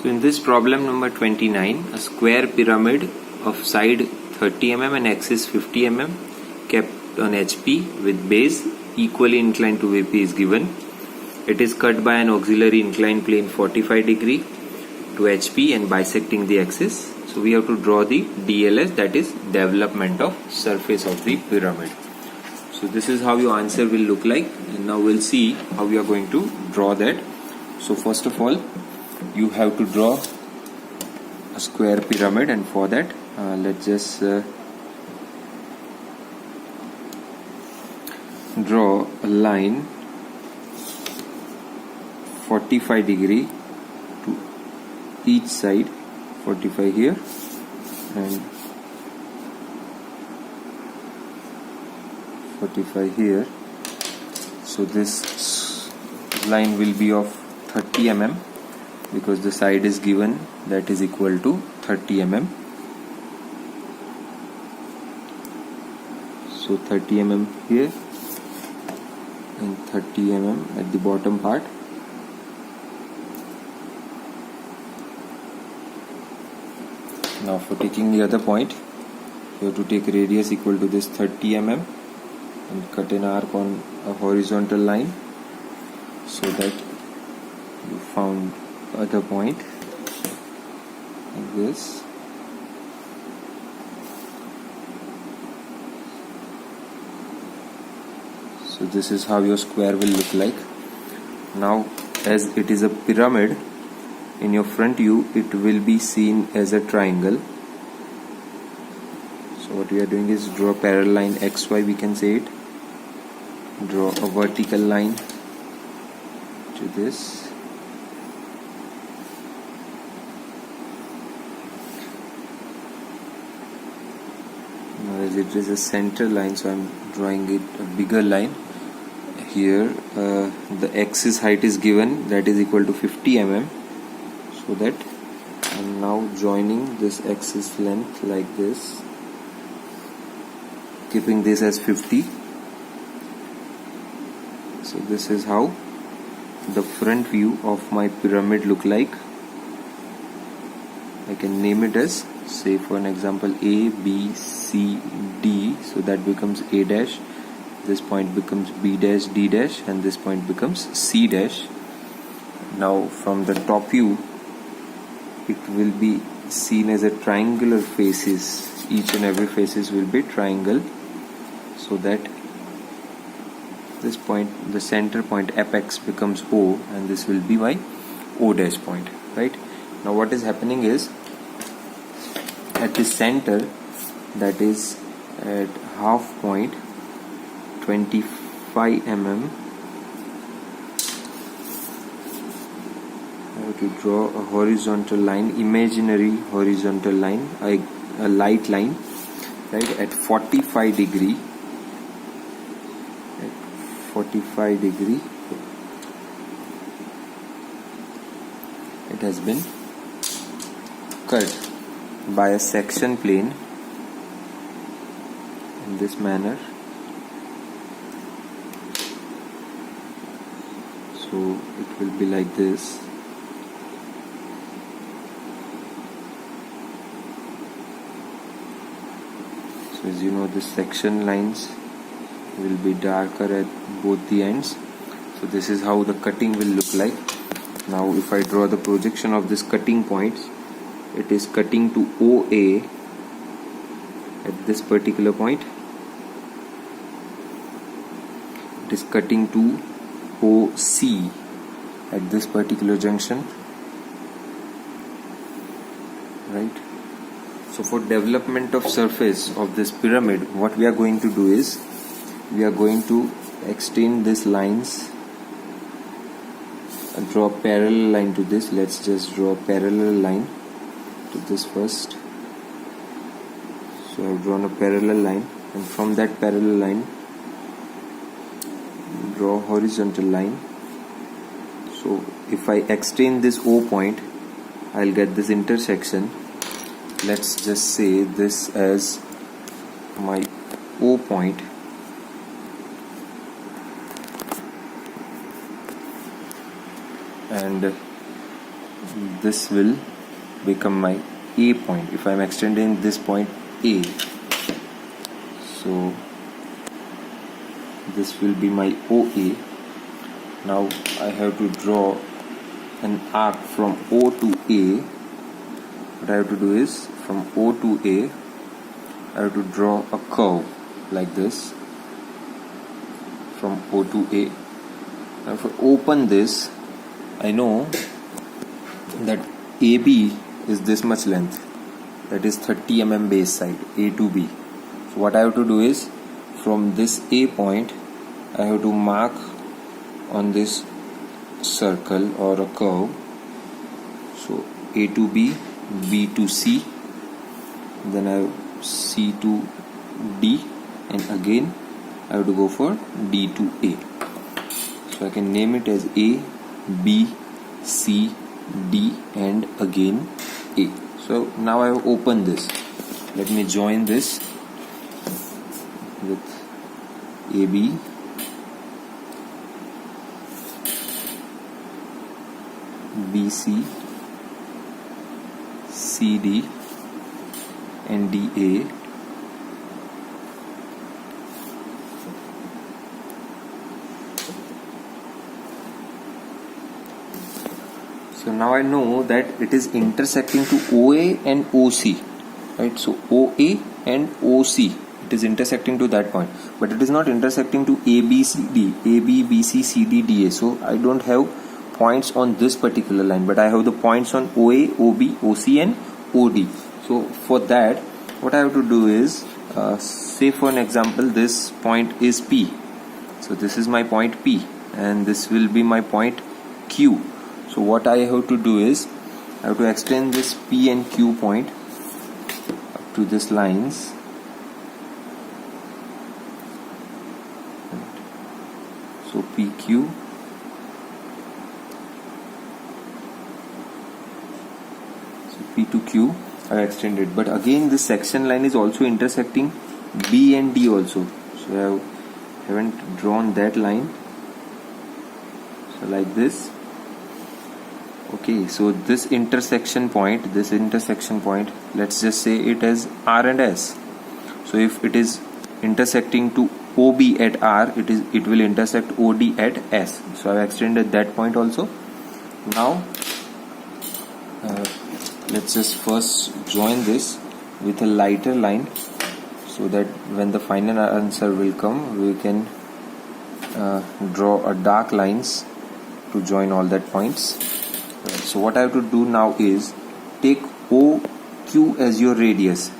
So in this problem number 29, a square pyramid of side 30 mm and axis 50 mm kept on HP with base equally inclined to VP is given. It is cut by an auxiliary inclined plane 45 degree to HP and bisecting the axis. So we have to draw the DLS, that is development of surface of the pyramid. So this is how your answer will look like, and now we'll see how we are going to draw that. So first of all, you have to draw a square pyramid, and for that let's just draw a line 45 degree to each side, 45 here and 45 here. So this line will be of 30 mm because the side is given, that is equal to 30 mm. So 30 mm here and 30 mm at the bottom part. Now for taking the other point, you have to take radius equal to this 30 mm and cut an arc on a horizontal line so that you found other point like this. So this is how your square will look like. Now as it is a pyramid, in your front view it will be seen as a triangle. So what we are doing is draw a parallel line XY, we can say it. Draw a vertical line to this. Now as it is a center line, so I am drawing it a bigger line. Here the axis height is given, that is equal to 50 mm. So that I am now joining this axis length like this, keeping this as 50. So this is how the front view of my pyramid look like. I can name it as, say for an example, A, B, C, D. So that becomes A dash, this point becomes B dash, D dash, and this point becomes C dash. Now from the top view, it will be seen as a triangular faces. Each and every faces will be triangle, so that this point, the center point apex becomes O, and this will be my O dash point, right? Now what is happening is, at the center, that is at half point 25 mm, I have to draw a horizontal line, imaginary horizontal line, a light line, right, at 45 degree. 45 degree it has been cut by a section plane in this manner. So it will be like this. So as you know, the section lines will be darker at both the ends. So this is how the cutting will look like. Now if I draw the projection of this cutting points, it is cutting to OA at this particular point. It is cutting to OC at this particular junction, right? So for development of surface of this pyramid, what we are going to do is, we are going to extend these lines and draw a parallel line to this. Let's just draw a parallel line to this first. So I have drawn a parallel line, and from that parallel line draw a horizontal line. So if I extend this O point, I'll get this intersection. Let's just say this as my O point, and this will become my A point if I am extending this point A. So this will be my OA. Now I have to draw an arc from O to A. What I have to do is from O to A, I have to draw a curve like this from O to A. Now if I open this, I know that AB is this much length, that is 30 mm base side, A to B. So what I have to do is from this A point, I have to mark on this circle or a curve. So A to B, B to C, then I have C to D, and again I have to go for D to A. So I can name it as A, B, C, D, and again A. So now I have opened this. Let me join this with AB, BC, CD, and DA. So now I know that it is intersecting to OA and OC, right? So OA and OC, it is intersecting to that point, but it is not intersecting to ABCD, AB, BC, CD, DA. So I don't have points on this particular line, but I have the points on OA, OB, OC, and OD. So for that, what I have to do is, say for an example, this point is P. So this is my point P, and this will be my point Q. So what I have to do is, I have to extend this P and Q point up to this lines. So PQ. So P to Q I extended, but again this section line is also intersecting B and D also. So I haven't drawn that line. So like this. Okay, so this intersection point, let's just say it as R and S. So if it is intersecting to OB at R, it will intersect OD at S. So I have extended that point also. Now let's just first join this with a lighter line, so that when the final answer will come, we can draw a dark lines to join all that points. So what I have to do now is take OQ as your radius.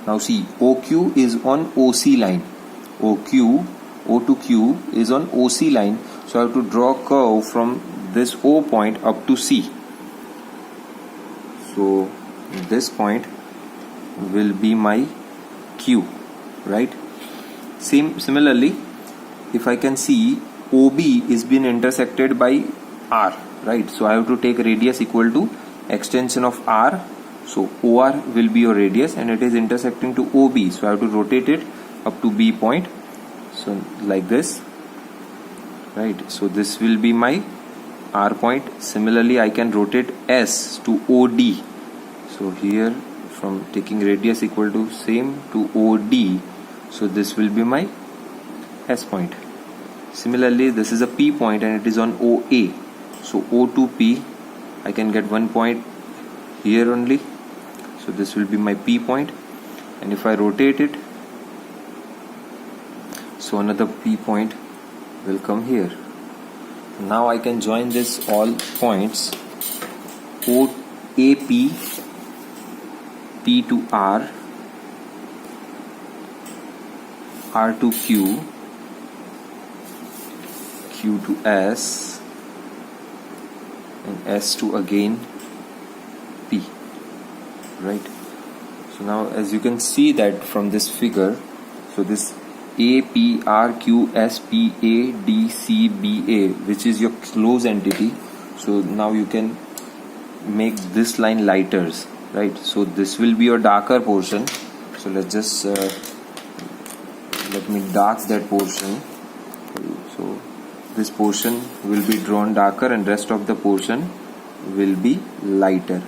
Now see, OQ is on OC line. O to Q is on OC line. So I have to draw a curve from this O point up to C. So this point will be my Q, right? Similarly, if I can see OB is being intersected by R, right? So I have to take radius equal to extension of R. So OR will be your radius, and it is intersecting to OB. So I have to rotate it up to B point. So like this, right? So this will be my R point. Similarly, I can rotate S to OD. So here, from taking radius equal to same to OD, so this will be my S point. Similarly, this is a P point and it is on OA. So O to P, I can get one point here only. So this will be my P point, and if I rotate it, so another P point will come here. Now I can join this all points AP, P to R, R to Q, Q to S, and S to again P, right? So now as you can see that from this figure, so this A, P, R, Q, S, P, A, D, C, B, A, which is your closed entity. So now you can make this line lighter, right? So this will be your darker portion. So let's just let me dark that portion. So this portion will be drawn darker, and rest of the portion will be lighter.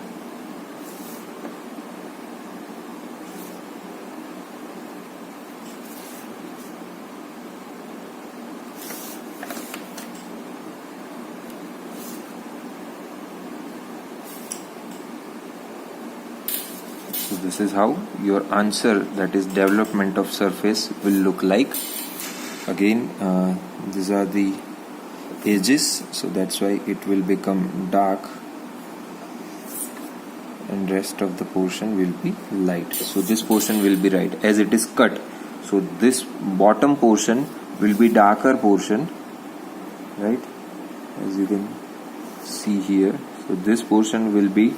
So this is how your answer, that is development of surface, will look like. Again, these are the edges, so that's why it will become dark and rest of the portion will be light. So this portion will be right as it is cut. So this bottom portion will be darker portion, right, as you can see here. So this portion will be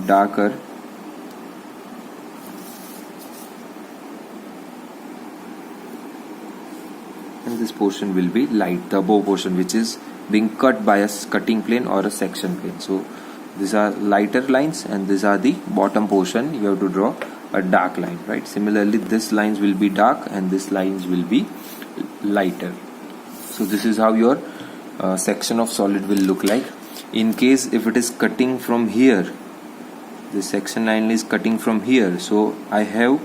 darker, and this portion will be light, the above portion which is being cut by a cutting plane or a section plane. So these are lighter lines and these are the bottom portion. You have to draw a dark line, right? Similarly, this lines will be dark and this lines will be lighter. So this is how your section of solid will look like. In case if it is cutting from here, the section line is cutting from here, so I have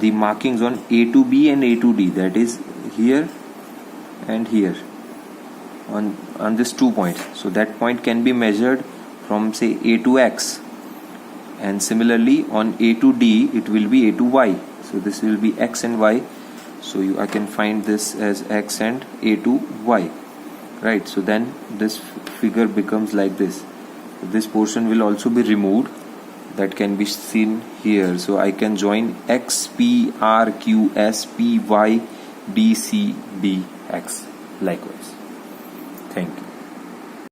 the markings on A to B and A to D, that is here and here on this 2 points. So that point can be measured from say A to X, and similarly on A to D it will be A to Y. So this will be X and Y. So I can find this as X and A to Y, right? So then this figure becomes like this. This portion will also be removed, that can be seen here. So I can join X, P, R, Q, S, P, Y, D, C, D, X likewise. Thank you.